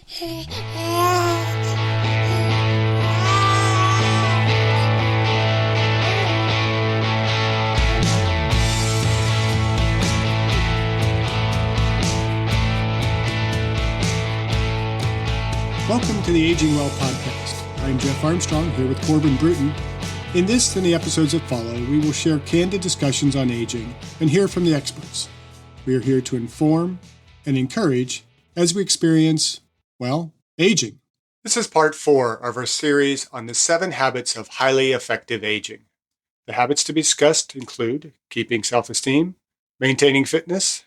Welcome to the Aging Well podcast. I'm Jeff Armstrong here with Corbin Bruton. In this and the episodes that follow, we will share candid discussions on aging and hear from the experts. We are here to inform and encourage as we experience, aging. This is part 4 of our series on the 7 habits of highly effective aging. The habits to be discussed include keeping self-esteem, maintaining fitness,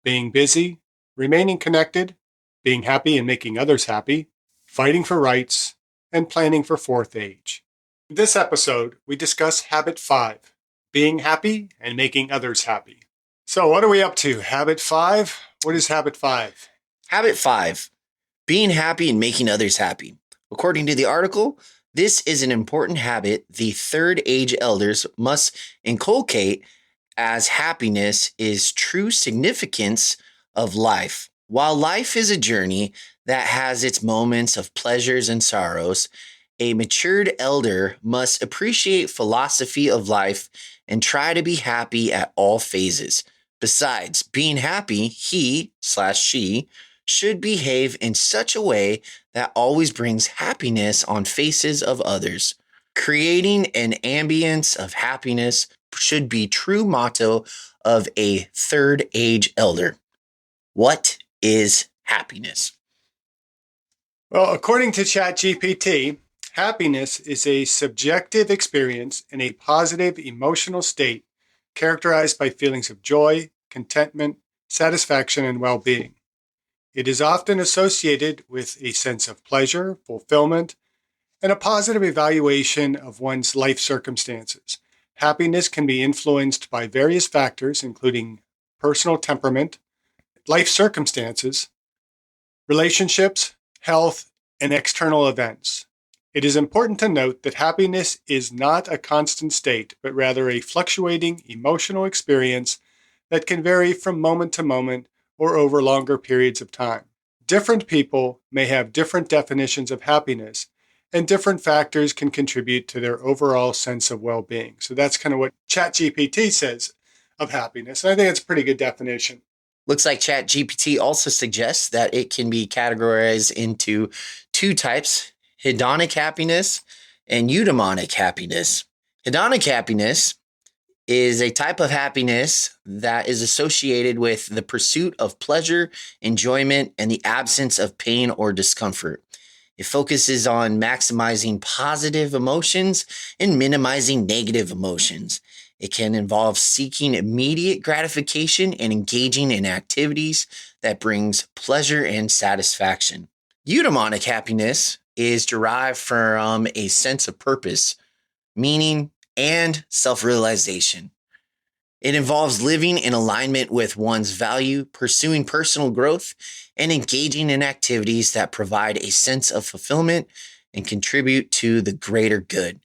being busy, remaining connected, being happy and making others happy, fighting for rights, and planning for fourth age. In this episode, we discuss habit 5, being happy and making others happy. So what are we up to? Habit 5? What is habit 5? Habit 5, being happy and making others happy. According to the article, this is an important habit the third age elders must inculcate, as happiness is true significance of life. While life is a journey that has its moments of pleasures and sorrows, a matured elder must appreciate philosophy of life and try to be happy at all phases. Besides being happy, he/she should behave in such a way that always brings happiness on faces of others. Creating an ambience of happiness should be true motto of a third age elder. What is happiness? Well, according to ChatGPT, happiness is a subjective experience in a positive emotional state characterized by feelings of joy, contentment, satisfaction, and well-being. It is often associated with a sense of pleasure, fulfillment, and a positive evaluation of one's life circumstances. Happiness can be influenced by various factors, including personal temperament, life circumstances, relationships, health, and external events. It is important to note that happiness is not a constant state, but rather a fluctuating emotional experience that can vary from moment to moment or over longer periods of time. Different people may have different definitions of happiness, and different factors can contribute to their overall sense of well-being. So that's kind of what ChatGPT says of happiness. And I think it's a pretty good definition. Looks like ChatGPT also suggests that it can be categorized into 2 types, hedonic happiness and eudaimonic happiness. Hedonic happiness is a type of happiness that is associated with the pursuit of pleasure, enjoyment, and the absence of pain or discomfort. It focuses on maximizing positive emotions and minimizing negative emotions. It can involve seeking immediate gratification and engaging in activities that brings pleasure and satisfaction. Eudaimonic happiness is derived from a sense of purpose, meaning, and self-realization. It involves living in alignment with one's value, pursuing personal growth, and engaging in activities that provide a sense of fulfillment and contribute to the greater good.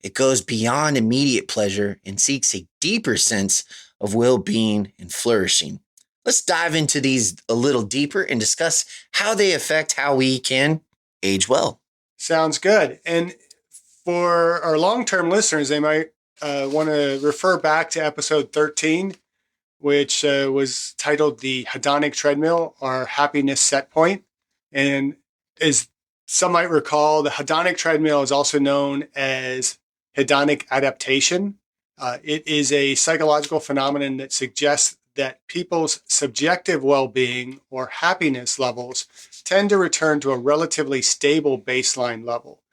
It goes beyond immediate pleasure and seeks a deeper sense of well-being and flourishing. Let's dive into these a little deeper and discuss how they affect how we can age well. Sounds good. And for our long-term listeners, they might want to refer back to episode 13, which was titled The Hedonic Treadmill, our Happiness Set Point. And as some might recall, the hedonic treadmill is also known as hedonic adaptation. It is a psychological phenomenon that suggests that people's subjective well-being or happiness levels tend to return to a relatively stable baseline level.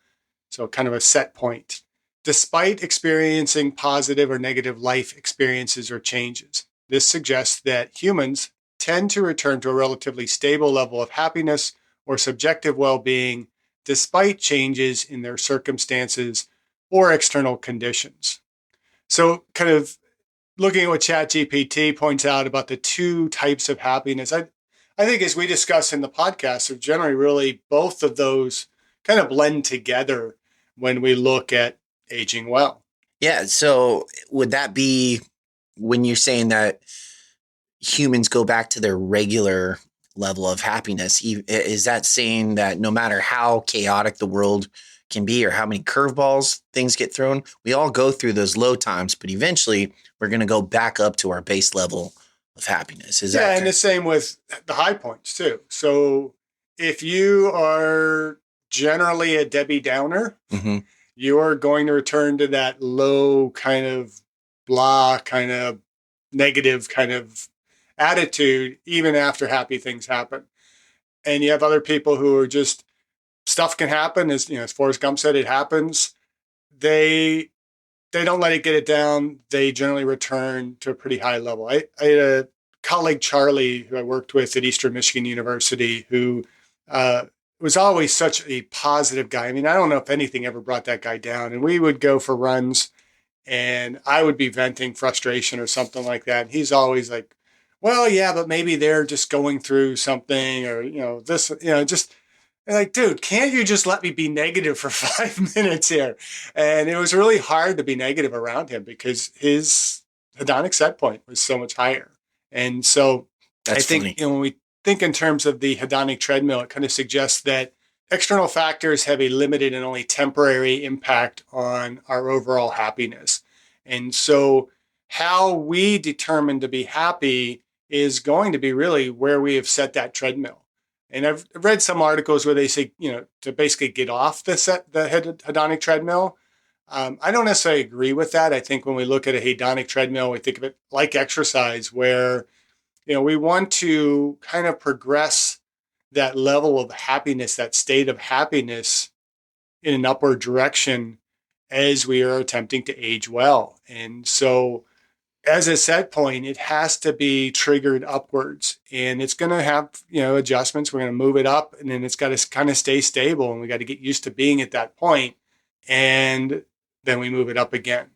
So kind of a set point, despite experiencing positive or negative life experiences or changes. This suggests that humans tend to return to a relatively stable level of happiness or subjective well-being despite changes in their circumstances or external conditions. So kind of looking at what ChatGPT points out about the 2 types of happiness, I think as we discuss in the podcast, are generally really both of those kind of blend together when we look at aging well. Yeah, so would that be when you're saying that humans go back to their regular level of happiness? Is that saying that no matter how chaotic the world can be or how many curveballs things get thrown, we all go through those low times, but eventually we're going to go back up to our base level of happiness? Is Yeah, that and the correct? same with the high points too. So if you are generally a Debbie Downer, Mm-hmm. you are going to return to that low kind of blah, kind of negative kind of attitude even after happy things happen. And you have other people who are just stuff can happen, as as Forrest Gump said, it happens. They they don't let it get it down. They generally return to a pretty high level. I had a colleague, Charlie, who I worked with at Eastern Michigan University, who uh, was always such a positive guy. I mean, I don't know if anything ever brought that guy down. And we would go for runs, and I would be venting frustration or something like that. And he's always like, well, yeah, but maybe they're just going through something, or, this, just like, dude, can't you just let me be negative for 5 minutes here? And it was really hard to be negative around him because his hedonic set point was so much higher. And so I That's think, funny. when we think in terms of the hedonic treadmill, it kind of suggests that external factors have a limited and only temporary impact on our overall happiness. And so how we determine to be happy is going to be really where we have set that treadmill. And I've read some articles where they say, to basically get off the hedonic treadmill. I don't necessarily agree with that. I think when we look at a hedonic treadmill, we think of it like exercise, where we want to kind of progress that level of happiness, that state of happiness, in an upward direction as we are attempting to age well. And so as a set point, it has to be triggered upwards, and it's going to have, adjustments. We're going to move it up, and then it's got to kind of stay stable, and we got to get used to being at that point, and then we move it up again.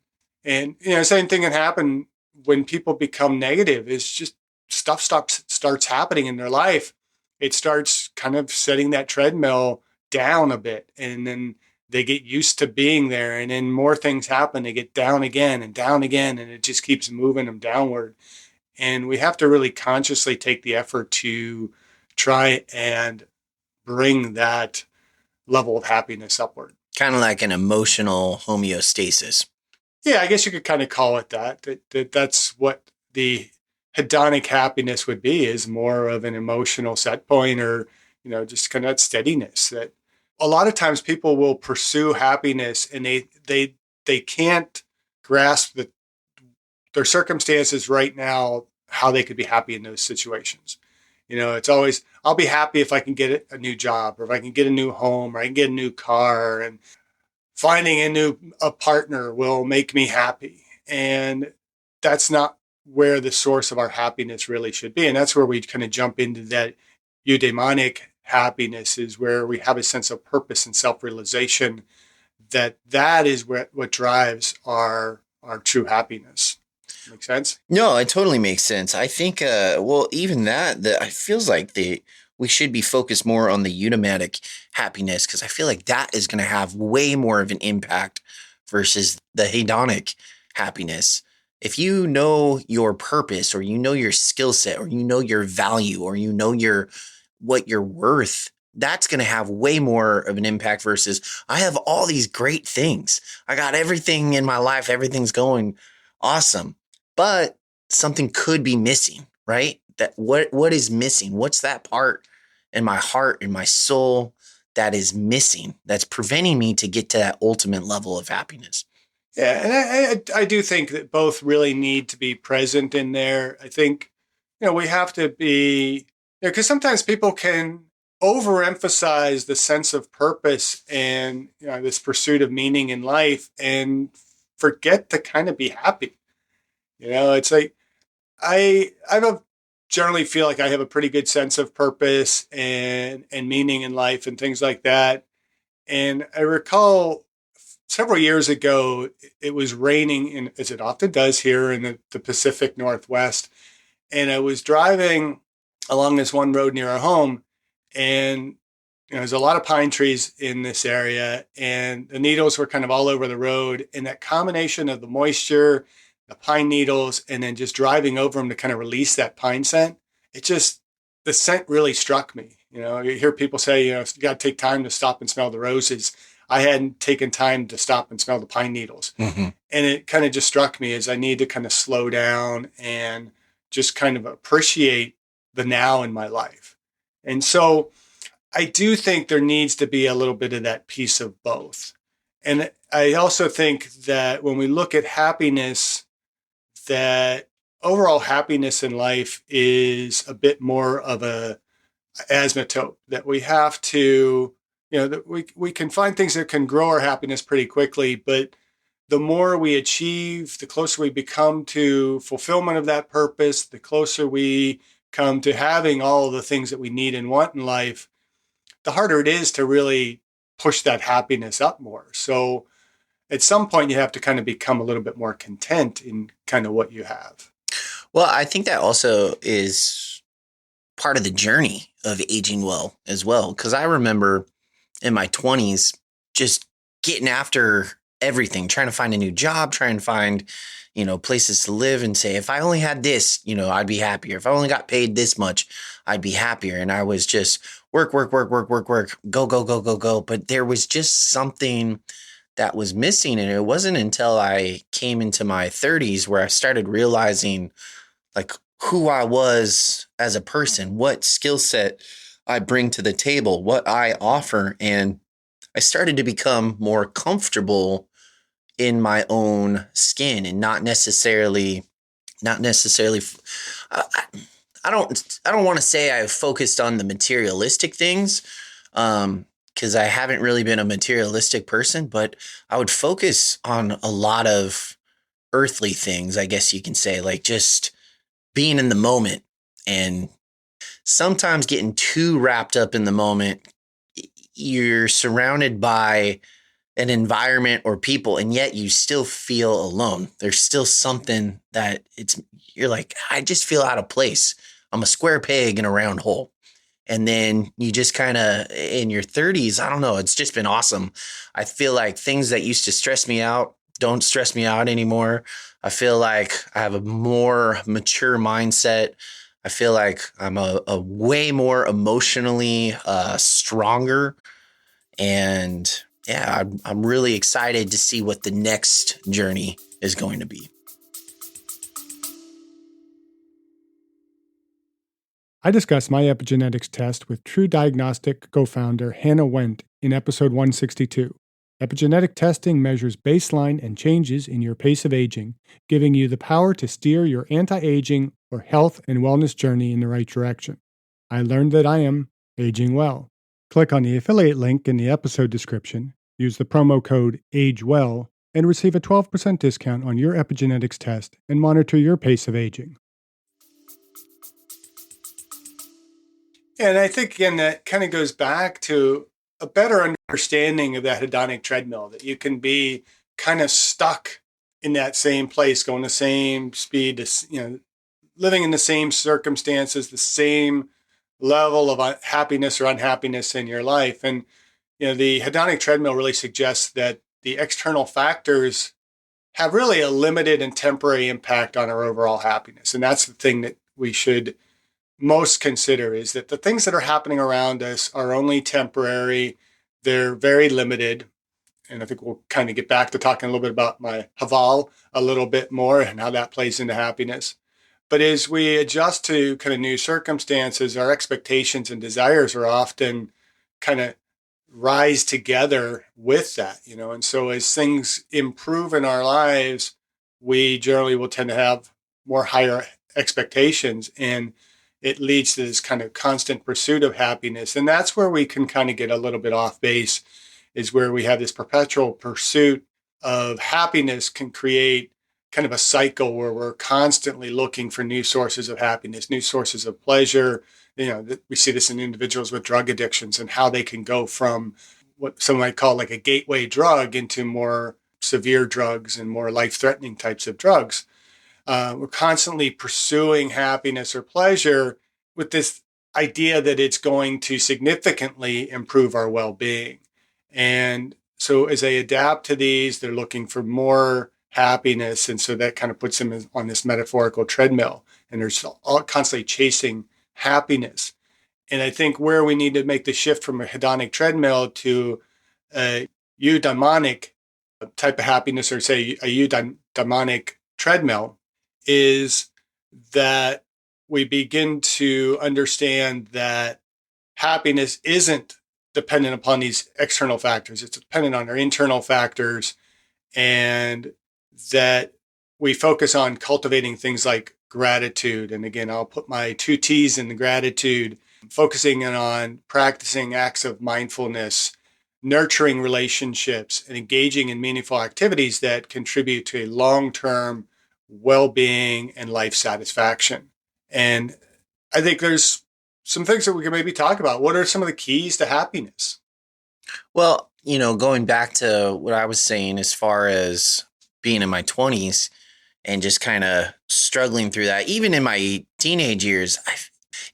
And, same thing can happen when people become negative. Is just stuff starts happening in their life. It starts kind of setting that treadmill down a bit, and then they get used to being there, and then more things happen. They get down again, and it just keeps moving them downward. And we have to really consciously take the effort to try and bring that level of happiness upward. Kind of like an emotional homeostasis. Yeah, I guess you could kind of call it that. That's what the hedonic happiness would be, is more of an emotional set point, or just kind of that steadiness. That a lot of times people will pursue happiness, and they can't grasp that their circumstances right now, how they could be happy in those situations. It's always, I'll be happy if I can get a new job, or if I can get a new home, or I can get a new car, and finding a partner will make me happy. And that's not where the source of our happiness really should be. And that's where we kind of jump into that eudaimonic happiness, is where we have a sense of purpose and self-realization, that is what drives our true happiness. Make sense? No, it totally makes sense. I think, well, even that it feels like we should be focused more on the eudaimotic happiness, because I feel like that is going to have way more of an impact versus the hedonic happiness. If you know your purpose, or you know your skill set, or you know your value, or you know what you're worth, that's going to have way more of an impact versus I have all these great things. I got everything in my life. Everything's going awesome, but something could be missing, right? That what is missing? What's that part in my heart, in my soul, that is missing, that's preventing me to get to that ultimate level of happiness? Yeah, and I do think that both really need to be present in there. I think, we have to be, because sometimes people can overemphasize the sense of purpose and, this pursuit of meaning in life, and forget to kind of be happy. It's like, I generally feel like I have a pretty good sense of purpose and meaning in life and things like that. And I recall several years ago, it was raining, as it often does here in the Pacific Northwest. And I was driving along this one road near our home, and there's a lot of pine trees in this area, and the needles were kind of all over the road. And that combination of the moisture, the pine needles, and then just driving over them to kind of release that pine scent, it just the scent really struck me. You hear people say, you got to take time to stop and smell the roses. I hadn't taken time to stop and smell the pine needles. Mm-hmm. And it kind of just struck me as I need to kind of slow down and just kind of appreciate the now in my life. And so I do think there needs to be a little bit of that piece of both. And I also think that when we look at happiness, that overall happiness in life is a bit more of a asymptote, that we have to, that we can find things that can grow our happiness pretty quickly, but the more we achieve, the closer we become to fulfillment of that purpose, the closer we come to having all of the things that we need and want in life, the harder it is to really push that happiness up more. So at some point, you have to kind of become a little bit more content in kind of what you have. Well, I think that also is part of the journey of aging well as well. Because I remember in my 20s just getting after everything, trying to find a new job, trying to find, places to live and say, if I only had this, I'd be happier. If I only got paid this much, I'd be happier. And I was just work, work, work, work, work, work, go, go, go, go, go. But there was just something that was missing. And it wasn't until I came into my 30s where I started realizing like who I was as a person, what skill set I bring to the table, what I offer. And I started to become more comfortable in my own skin and not necessarily, I, I don't want to say I focused on the materialistic things. Because I haven't really been a materialistic person, but I would focus on a lot of earthly things, I guess you can say, like just being in the moment. And sometimes getting too wrapped up in the moment, you're surrounded by an environment or people, and yet you still feel alone. There's still something that you're like, I just feel out of place. I'm a square peg in a round hole. And then you just kind of in your 30s, I don't know, it's just been awesome. I feel like things that used to stress me out don't stress me out anymore. I feel like I have a more mature mindset. I feel like I'm a way more emotionally stronger. And yeah, I'm really excited to see what the next journey is going to be. I discussed my epigenetics test with True Diagnostic co-founder Hannah Wendt in episode 162. Epigenetic testing measures baseline and changes in your pace of aging, giving you the power to steer your anti-aging or health and wellness journey in the right direction. I learned that I am aging well. Click on the affiliate link in the episode description, use the promo code AGEWELL, and receive a 12% discount on your epigenetics test and monitor your pace of aging. And I think, again, that kind of goes back to a better understanding of that hedonic treadmill, that you can be kind of stuck in that same place, going the same speed, living in the same circumstances, the same level of happiness or unhappiness in your life. And, the hedonic treadmill really suggests that the external factors have really a limited and temporary impact on our overall happiness. And that's the thing that we should most consider, is that the things that are happening around us are only temporary. They're very limited. And I think we'll kind of get back to talking a little bit about my Haval a little bit more and how that plays into happiness. But as we adjust to kind of new circumstances, our expectations and desires are often kind of rise together with that, And so as things improve in our lives, we generally will tend to have more higher expectations, and it leads to this kind of constant pursuit of happiness. And that's where we can kind of get a little bit off base, is where we have this perpetual pursuit of happiness can create kind of a cycle where we're constantly looking for new sources of happiness, new sources of pleasure. We see this in individuals with drug addictions and how they can go from what some might call like a gateway drug into more severe drugs and more life-threatening types of drugs. We're constantly pursuing happiness or pleasure with this idea that it's going to significantly improve our well-being. And so as they adapt to these, they're looking for more happiness. And so that kind of puts them on this metaphorical treadmill. And they're all constantly chasing happiness. And I think where we need to make the shift from a hedonic treadmill to a eudaimonic type of happiness, or say a eudaimonic treadmill, is that we begin to understand that happiness isn't dependent upon these external factors. It's dependent on our internal factors, and that we focus on cultivating things like gratitude. And again, I'll put my two T's in the gratitude, focusing on practicing acts of mindfulness, nurturing relationships, and engaging in meaningful activities that contribute to a long term well being and life satisfaction. And I think there's some things that we can maybe talk about. What are some of the keys to happiness? Well, going back to what I was saying as far as being in my 20s and just kind of struggling through that, even in my teenage years,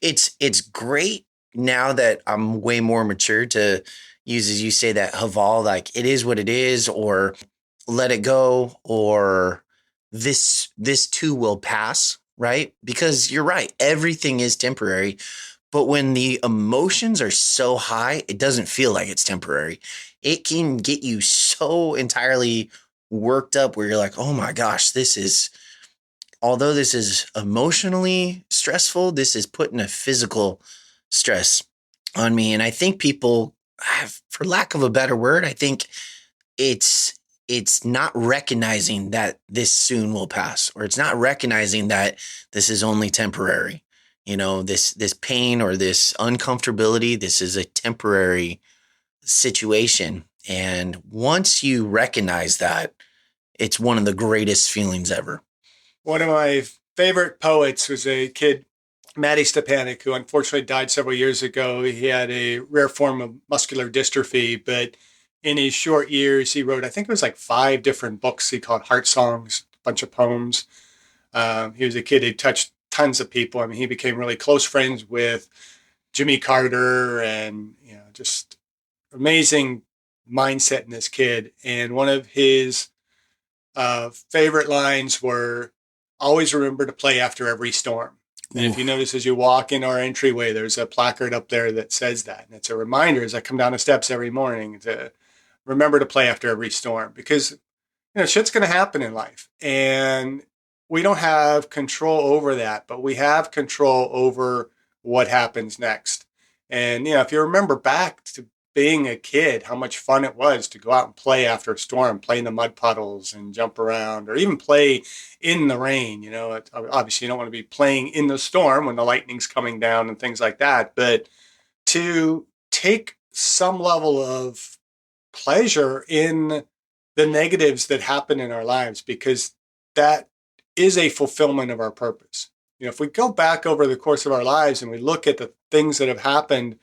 it's great now that I'm way more mature to use, as you say, that Haval, like it is what it is, or let it go, or this too will pass, right? Because you're right, everything is temporary. But when the emotions are so high, it doesn't feel like it's temporary. It can get you so entirely worked up where you're like, oh my gosh, although this is emotionally stressful, this is putting a physical stress on me. And I think people have, for lack of a better word, I think it's not recognizing that this soon will pass, or it's not recognizing that this is only temporary. This pain or this uncomfortability, this is a temporary situation. And once you recognize that, it's one of the greatest feelings ever. One of my favorite poets was a kid, Matty Stepanek, who unfortunately died several years ago. He had a rare form of muscular dystrophy, but in his short years, he wrote, I think it was like 5 different books he called Heart Songs, a bunch of poems. He was a kid who touched tons of people. I mean, he became really close friends with Jimmy Carter, and just amazing mindset in this kid. And one of his favorite lines were, always remember to play after every storm. And Ooh. if you notice, as you walk in our entryway, there's a placard up there that says that. And it's a reminder as I come down the steps every morning to remember to play after every storm, because shit's going to happen in life. And we don't have control over that, but we have control over what happens next. And, if you remember back to being a kid, how much fun it was to go out and play after a storm, play in the mud puddles and jump around, or even play in the rain. Obviously, you don't want to be playing in the storm when the lightning's coming down and things like that. But to take some level of pleasure in the negatives that happen in our lives, because that is a fulfillment of our purpose. If we go back over the course of our lives and we look at the things that have happened,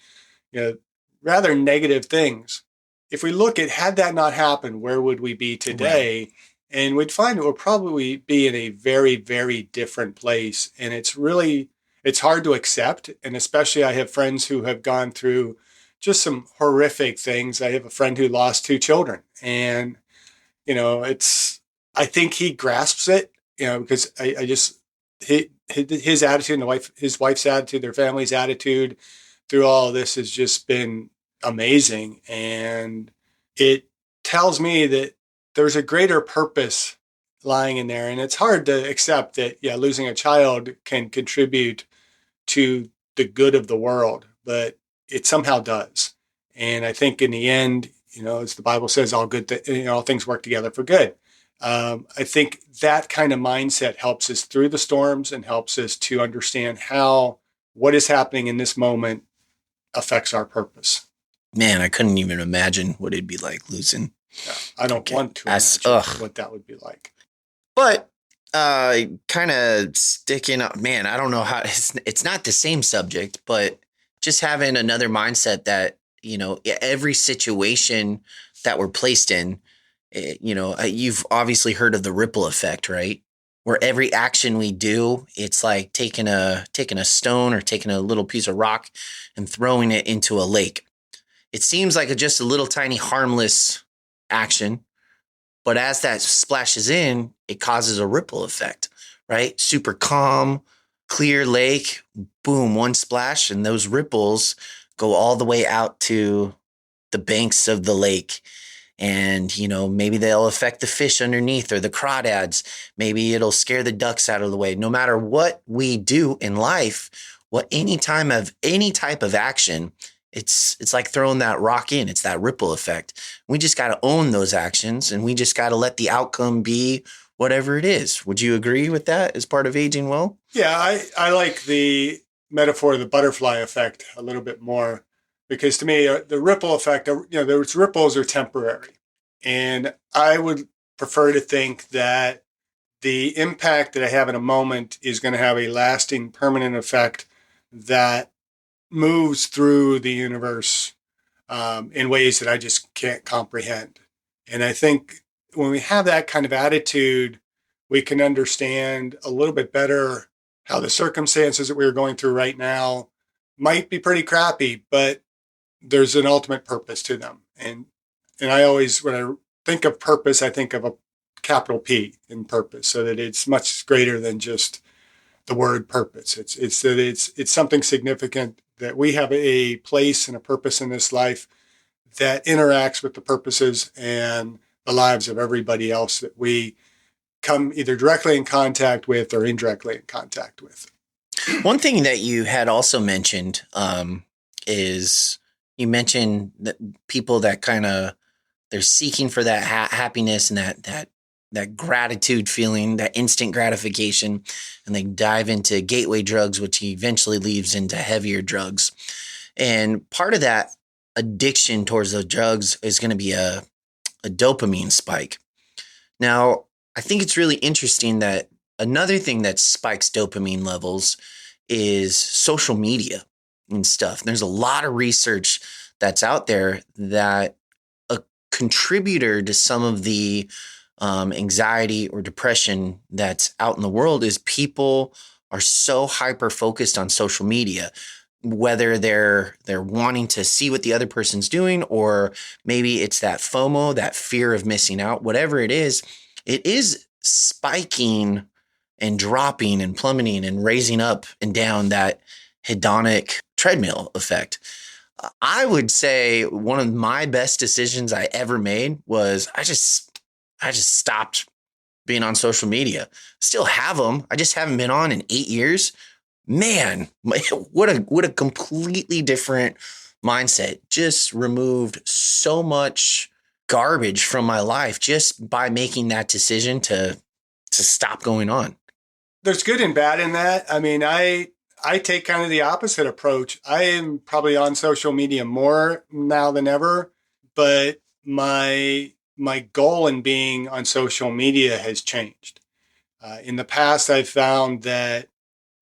you know, rather negative things, if we look at, had that not happened, where would we be today? Right. And we'd find that we'll probably be in a very, very different place. And it's hard to accept. And especially I have friends who have gone through just some horrific things. I have a friend who lost 2 children, and I think he grasps it, because I just his attitude, and his wife's attitude, their family's attitude through all of this has just been amazing. And it tells me that there's a greater purpose lying in there. And it's hard to accept that, yeah, losing a child can contribute to the good of the world, but it somehow does. And I think in the end, as the Bible says, all things work together for good. I think that kind of mindset helps us through the storms and helps us to understand how what is happening in this moment affects our purpose. Man, I couldn't even imagine what it'd be like losing. Yeah, I don't Okay. want to That's imagine what that would be like. But kind of sticking up, man, I don't know how it's not the same subject, but just having another mindset that, every situation that we're placed in, you've obviously heard of the ripple effect, right? Where every action we do, it's like taking a stone or taking a little piece of rock and throwing it into a lake. It seems like just a little tiny harmless action, but as that splashes in, it causes a ripple effect, right? Super calm, clear lake, boom, one splash, and those ripples go all the way out to the banks of the lake. And, maybe they'll affect the fish underneath or the crawdads. Maybe it'll scare the ducks out of the way. No matter what we do in life, any type of action, it's like throwing that rock in. It's that ripple effect. We just got to own those actions, and we just got to let the outcome be whatever it is. Would you agree with that as part of aging well? Yeah, I like the metaphor of the butterfly effect a little bit more because to me, the ripple effect, those ripples are temporary. And I would prefer to think that the impact that I have in a moment is going to have a lasting, permanent effect that moves through the universe in ways that I just can't comprehend. And I think when we have that kind of attitude, we can understand a little bit better how the circumstances that we're going through right now might be pretty crappy, but there's an ultimate purpose to them. And I always, when I think of purpose, I think of a capital P in purpose, so that it's much greater than just the word purpose. It's that it's something significant, that we have a place and a purpose in this life that interacts with the purposes and the lives of everybody else that we come either directly in contact with or indirectly in contact with. One thing that you had also mentioned is you mentioned that people that kind of they're seeking for that happiness and that gratitude feeling, that instant gratification, and they dive into gateway drugs, which eventually leads into heavier drugs. And part of that addiction towards those drugs is going to be a dopamine spike. Now, I think it's really interesting that another thing that spikes dopamine levels is social media and stuff. There's a lot of research that's out there that a contributor to some of the anxiety or depression that's out in the world is people are so hyper focused on social media, whether they're wanting to see what the other person's doing, or maybe it's that FOMO, that fear of missing out, whatever it is spiking and dropping and plummeting and raising up and down that hedonic treadmill effect. I would say one of my best decisions I ever made was I just stopped being on social media. Still have them. I just haven't been on in 8 years. Man, what a completely different mindset. Just removed so much garbage from my life just by making that decision to stop going on. There's good and bad in that. I mean, I take kind of the opposite approach. I am probably on social media more now than ever, but my goal in being on social media has changed. In the past, I've found that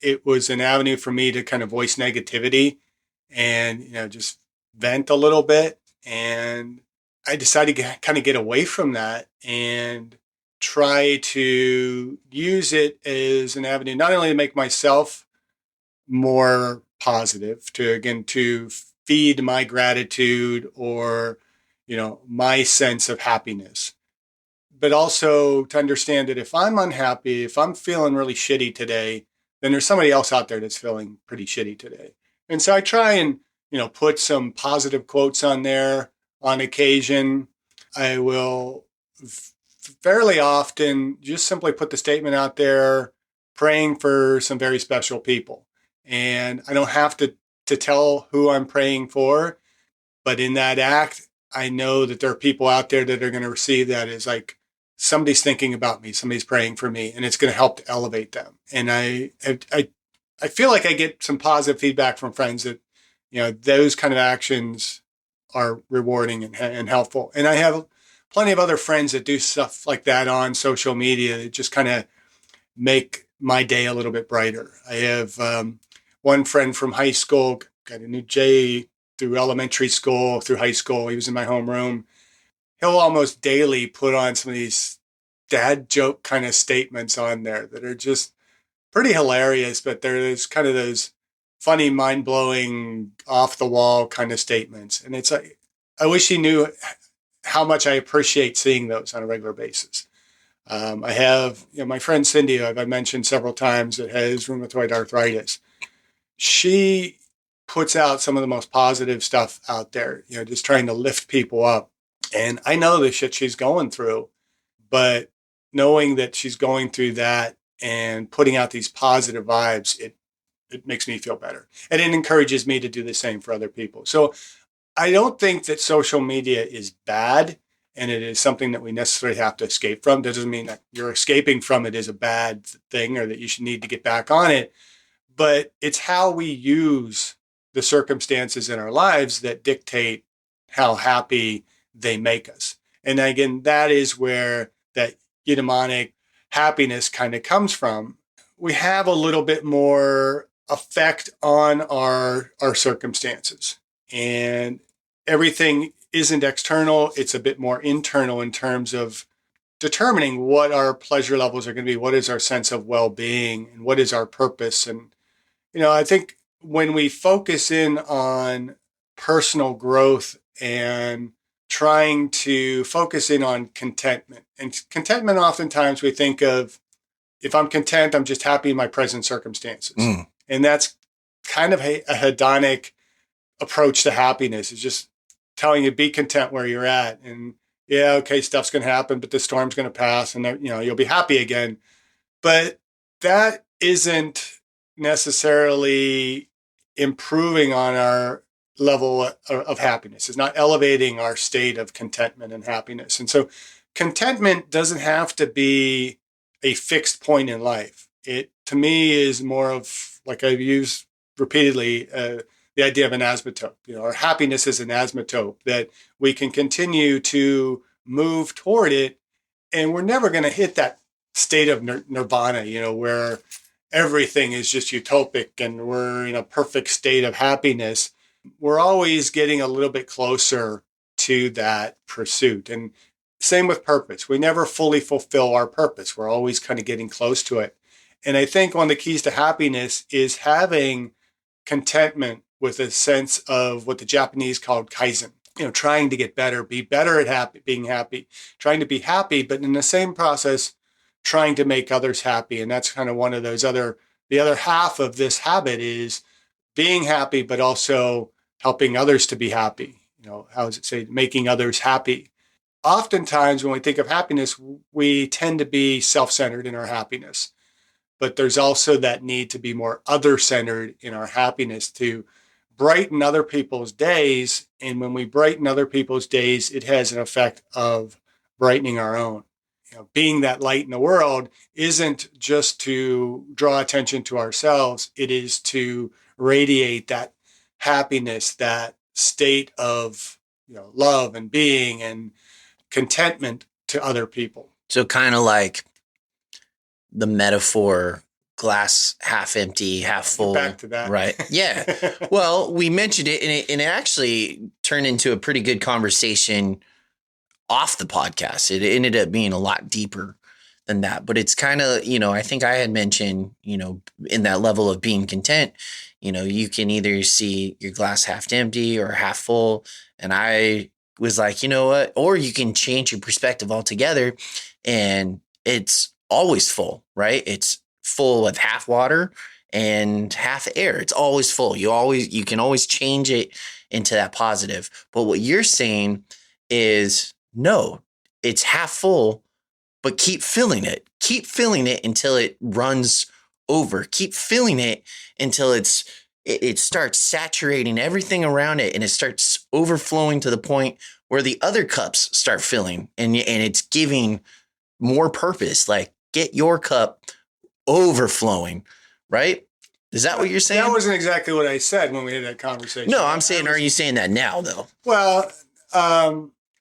it was an avenue for me to kind of voice negativity and just vent a little bit. And I decided to kind of get away from that and try to use it as an avenue not only to make myself more positive, to feed my gratitude or my sense of happiness, but also to understand that if I'm unhappy, if I'm feeling really shitty today, then there's somebody else out there that's feeling pretty shitty today. And so I try and put some positive quotes on there on occasion. I will fairly often just simply put the statement out there, praying for some very special people. And I don't have to tell who I'm praying for, but in that act, I know that there are people out there that are going to receive that as like, somebody's thinking about me, somebody's praying for me, and it's going to help to elevate them. And I feel like I get some positive feedback from friends that, those kind of actions are rewarding and helpful. And I have plenty of other friends that do stuff like that on social media that just kind of make my day a little bit brighter. I have one friend from high school, got a new J through elementary school, through high school. He was in my homeroom. He'll almost daily put on some of these dad joke kind of statements on there that are just pretty hilarious, but there's kind of those funny, mind blowing, off the wall kind of statements. And it's like, I wish he knew how much I appreciate seeing those on a regular basis. I have my friend Cindy, who I've mentioned several times, that has rheumatoid arthritis. She puts out some of the most positive stuff out there, just trying to lift people up. And I know the shit she's going through, but knowing that she's going through that and putting out these positive vibes, it makes me feel better. And it encourages me to do the same for other people. So I don't think that social media is bad and it is something that we necessarily have to escape from. That doesn't mean that you're escaping from it is a bad thing or that you should need to get back on it. But it's how we use the circumstances in our lives that dictate how happy they make us. And again, that is where that eudaimonic happiness kind of comes from. We have a little bit more effect on our circumstances, and everything isn't external. It's a bit more internal in terms of determining what our pleasure levels are going to be, what is our sense of well-being, and what is our purpose. And I think when we focus in on personal growth and trying to focus in on contentment, and contentment, oftentimes we think of, if I'm content, I'm just happy in my present circumstances. And that's kind of a hedonic approach to happiness, is just telling you, be content where you're at. And yeah, okay, stuff's going to happen, but the storm's going to pass and you'll be happy again. But that isn't necessarily improving on our level of happiness. It's not elevating our state of contentment and happiness. And so contentment doesn't have to be a fixed point in life. It, to me, is more of, like I've used repeatedly, the idea of an asymptote. Our happiness is an asymptote that we can continue to move toward it, and we're never going to hit that state of nirvana, where everything is just utopic and we're in a perfect state of happiness. We're always getting a little bit closer to that pursuit. And same with purpose. We never fully fulfill our purpose. We're always kind of getting close to it. And I think one of the keys to happiness is having contentment with a sense of what the Japanese called kaizen. Trying to get better, be better at being happy, trying to be happy, but in the same process, trying to make others happy. And that's kind of one of the other half of this habit is being happy, but also helping others to be happy. How does it say? Making others happy. Oftentimes, when we think of happiness, we tend to be self-centered in our happiness, but there's also that need to be more other-centered in our happiness, to brighten other people's days. And when we brighten other people's days, it has an effect of brightening our own. Being that light in the world isn't just to draw attention to ourselves. It is to radiate that happiness, that state of love and being and contentment to other people. So kind of like the metaphor, glass half empty, half full. Back to that. Right. Yeah. Well, we mentioned it and it actually turned into a pretty good conversation off the podcast. It ended up being a lot deeper than that, but it's kind of, I think I had mentioned, in that level of being content, you can either see your glass half empty or half full. And I was like, you know what? Or you can change your perspective altogether and it's always full, right? It's full of half water and half air. It's always full. You can always change it into that positive. But what you're saying is, no, it's half full, but keep filling it. Keep filling it until it runs over. Keep filling it until it starts saturating everything around it and it starts overflowing to the point where the other cups start filling and it's giving more purpose. Like, get your cup overflowing, right? Is that what you're saying? That wasn't exactly what I said when we had that conversation. No, I'm saying, are you saying that now though? Well,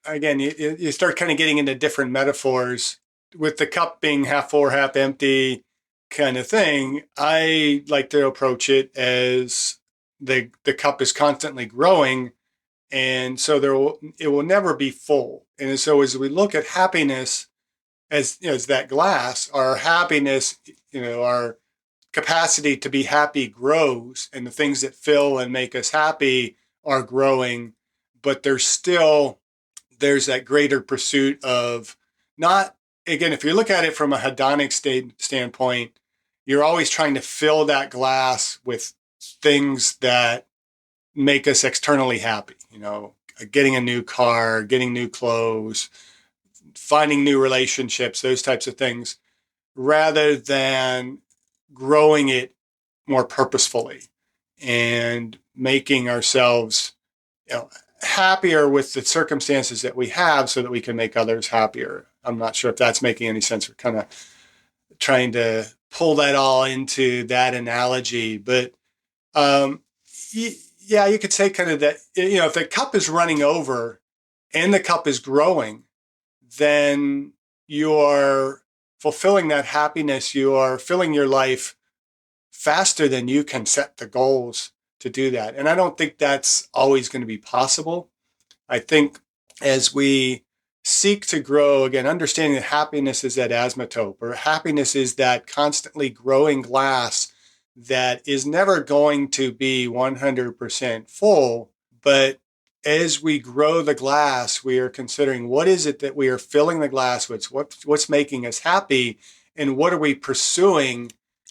again, you start kind of getting into different metaphors with the cup being half full or half empty kind of thing. I like to approach it as the cup is constantly growing, and so it will never be full. And so as we look at happiness as as that glass, our happiness, our capacity to be happy grows, and the things that fill and make us happy are growing, but there's that greater pursuit of not again, if you look at it from a hedonic standpoint, you're always trying to fill that glass with things that make us externally happy. Getting a new car, getting new clothes, finding new relationships, those types of things, rather than growing it more purposefully and making ourselves, happier with the circumstances that we have so that we can make others happier. I'm not sure if that's making any sense. We're kind of trying to pull that all into that analogy, but um, yeah, you could say kind of that, if the cup is running over and the cup is growing, then you are fulfilling that happiness. You are filling your life faster than you can set the goals to do that. And I don't think that's always going to be possible. I think as we seek to grow, again, understanding that happiness is that asymptote, or happiness is that constantly growing glass that is never going to be 100% full. But as we grow the glass, we are considering what is it that we are filling the glass with, what's making us happy, and what are we pursuing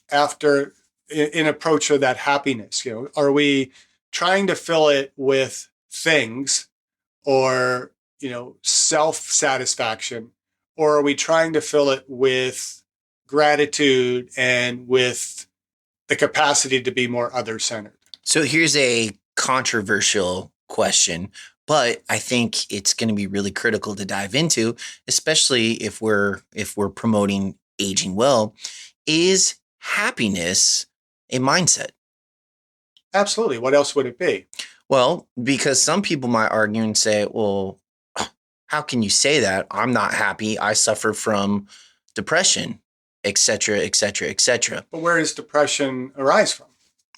after in approach of that happiness. Are we trying to fill it with things, or self-satisfaction, or are we trying to fill it with gratitude and with the capacity to be more other-centered? So here's a controversial question, but I think it's going to be really critical to dive into, especially if we're promoting aging well. Is happiness a mindset? Absolutely. What else would it be? Well, because some people might argue and say, well, how can you say that? I'm not happy. I suffer from depression, et cetera, et cetera, et cetera. But where does depression arise from?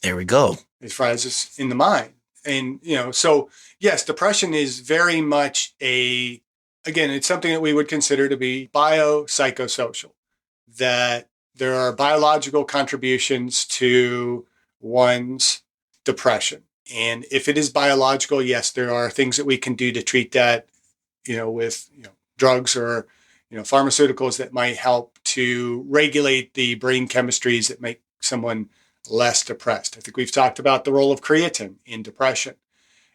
There we go. It arises in the mind. And, so yes, depression is very much again, it's something that we would consider to be biopsychosocial, that there are biological contributions to one's depression. And if it is biological, yes, there are things that we can do to treat that, with, drugs or, pharmaceuticals that might help to regulate the brain chemistries that make someone less depressed. I think we've talked about the role of creatine in depression.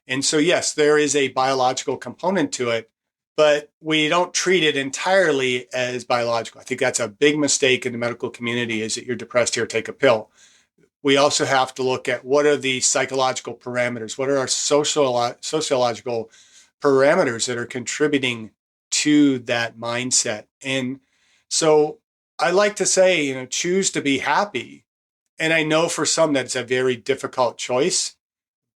And so, yes, there is a biological component to it, but we don't treat it entirely as biological. I think that's a big mistake in the medical community, is that you're depressed, here, take a pill. We also have to look at what are the psychological parameters, what are our sociological parameters that are contributing to that mindset. And so I like to say, choose to be happy. And I know for some that's a very difficult choice,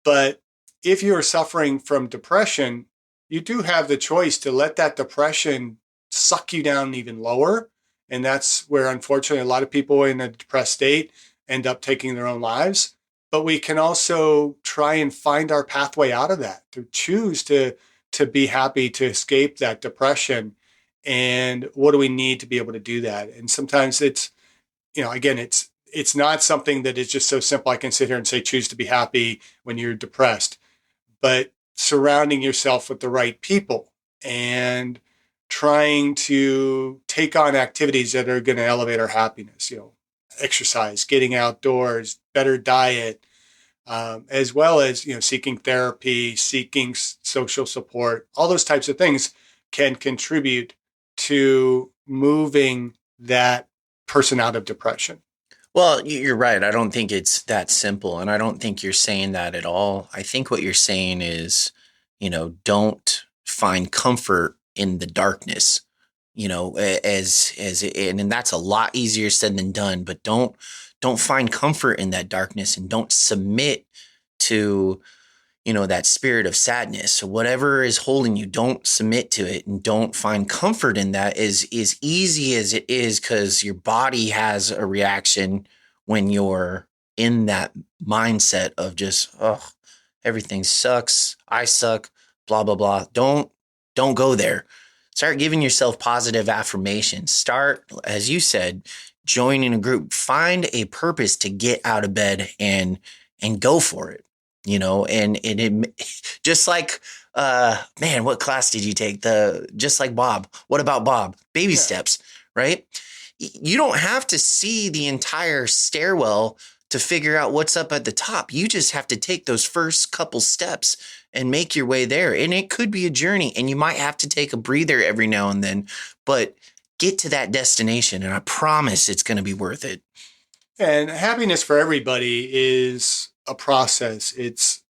but if you are suffering from depression, you do have the choice to let that depression suck you down even lower. And that's where, unfortunately, a lot of people in a depressed state end up taking their own lives. But we can also try and find our pathway out of that, to choose to be happy, to escape that depression. And what do we need to be able to do that? And sometimes it's, again, it's not something that is just so simple. I can sit here and say, choose to be happy when you're depressed, but surrounding yourself with the right people and trying to take on activities that are going to elevate our happiness, exercise, getting outdoors, better diet, as well as, seeking therapy, seeking social support. All those types of things can contribute to moving that person out of depression. Well, you're right. I don't think it's that simple. And I don't think you're saying that at all. I think what you're saying is, don't find comfort in the darkness, and that's a lot easier said than done, but don't find comfort in that darkness, and don't submit to, that spirit of sadness. So whatever is holding you, don't submit to it, and don't find comfort in that. As easy as it is, because your body has a reaction when you're in that mindset of just, oh, everything sucks, I suck, blah, blah, blah. Don't go there. Start giving yourself positive affirmations. Start, as you said, joining a group. Find a purpose to get out of bed and go for it. And it just like Man, what class did you take? The Just like Bob. What about Bob? Baby Yeah. steps, right? You don't have to see the entire stairwell to figure out what's up at the top. You just have to take those first couple steps and make your way there. And it could be a journey, and you might have to take a breather every now and then, but get to that destination. And I promise it's going to be worth it. And happiness for everybody is a process. It's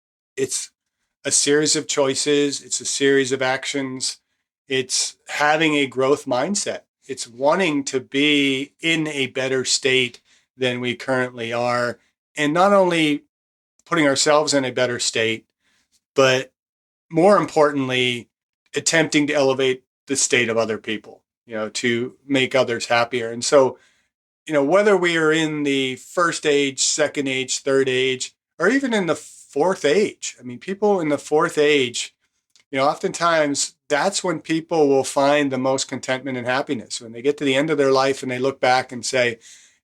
a series of choices. It's a series of actions. It's having a growth mindset. It's wanting to be in a better state than we currently are. And not only putting ourselves in a better state, but more importantly, attempting to elevate the state of other people, to make others happier. And so, whether we are in the first age, second age, third age, or even in the fourth age, I mean, people in the fourth age, oftentimes that's when people will find the most contentment and happiness. When they get to the end of their life and they look back and say,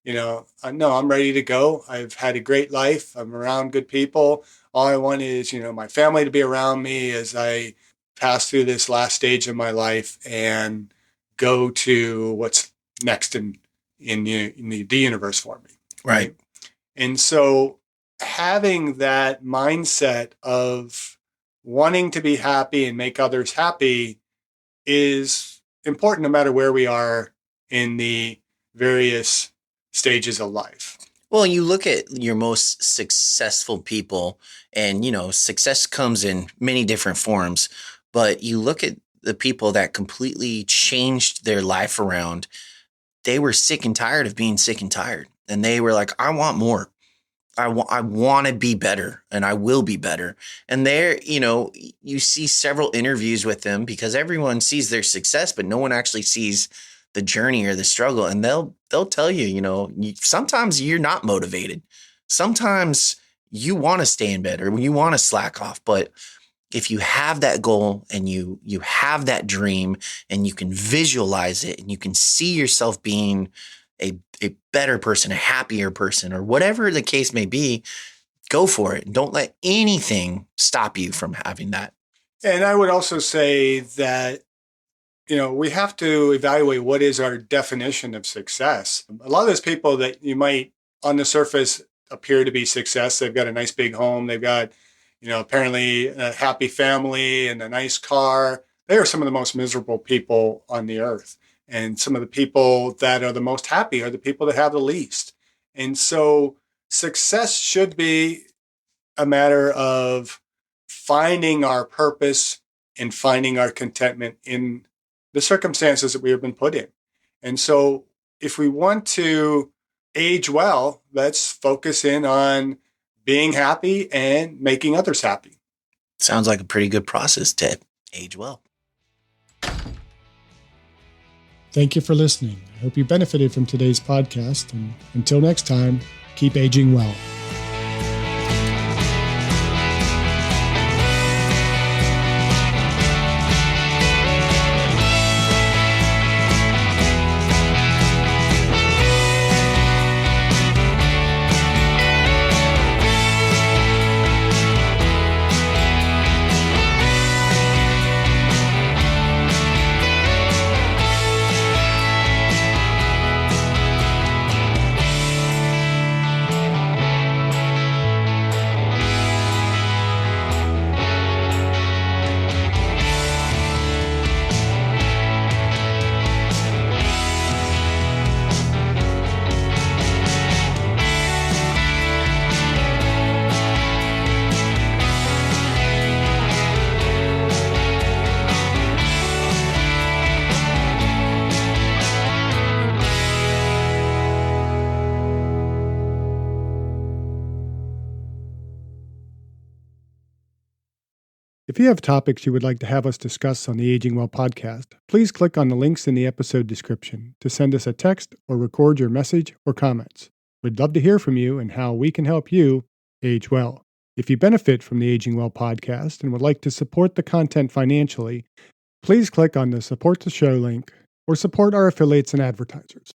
no, I'm ready to go. I've had a great life. I'm around good people. All I want is, my family to be around me as I pass through this last stage of my life and go to what's next in the universe for me. Right. And so having that mindset of wanting to be happy and make others happy is important no matter where we are in the various stages of life. Well, you look at your most successful people, and success comes in many different forms, but you look at the people that completely changed their life around. They were sick and tired of being sick and tired, and they were like, I want more. I want to be better, and I will be better. And there, you see several interviews with them because everyone sees their success, but no one actually sees the journey or the struggle. And they'll tell you, sometimes you're not motivated. Sometimes you want to stay in bed or you want to slack off. But if you have that goal and you have that dream and you can visualize it and you can see yourself being a better person, a happier person, or whatever the case may be, go for it. Don't let anything stop you from having that. And I would also say that, we have to evaluate what is our definition of success. A lot of those people that you might on the surface appear to be success, they've got a nice big home, they've got, apparently a happy family and a nice car. They are some of the most miserable people on the earth. And some of the people that are the most happy are the people that have the least. And so success should be a matter of finding our purpose and finding our contentment in the circumstances that we have been put in. And so if we want to age well, let's focus in on being happy and making others happy. Sounds like a pretty good process to age well. Thank you for listening. I hope you benefited from today's podcast. And until next time, keep aging well. If you have topics you would like to have us discuss on the Aging Well podcast, please click on the links in the episode description to send us a text or record your message or comments. We'd love to hear from you and how we can help you age well. If you benefit from the Aging Well podcast and would like to support the content financially, please click on the Support the Show link or support our affiliates and advertisers.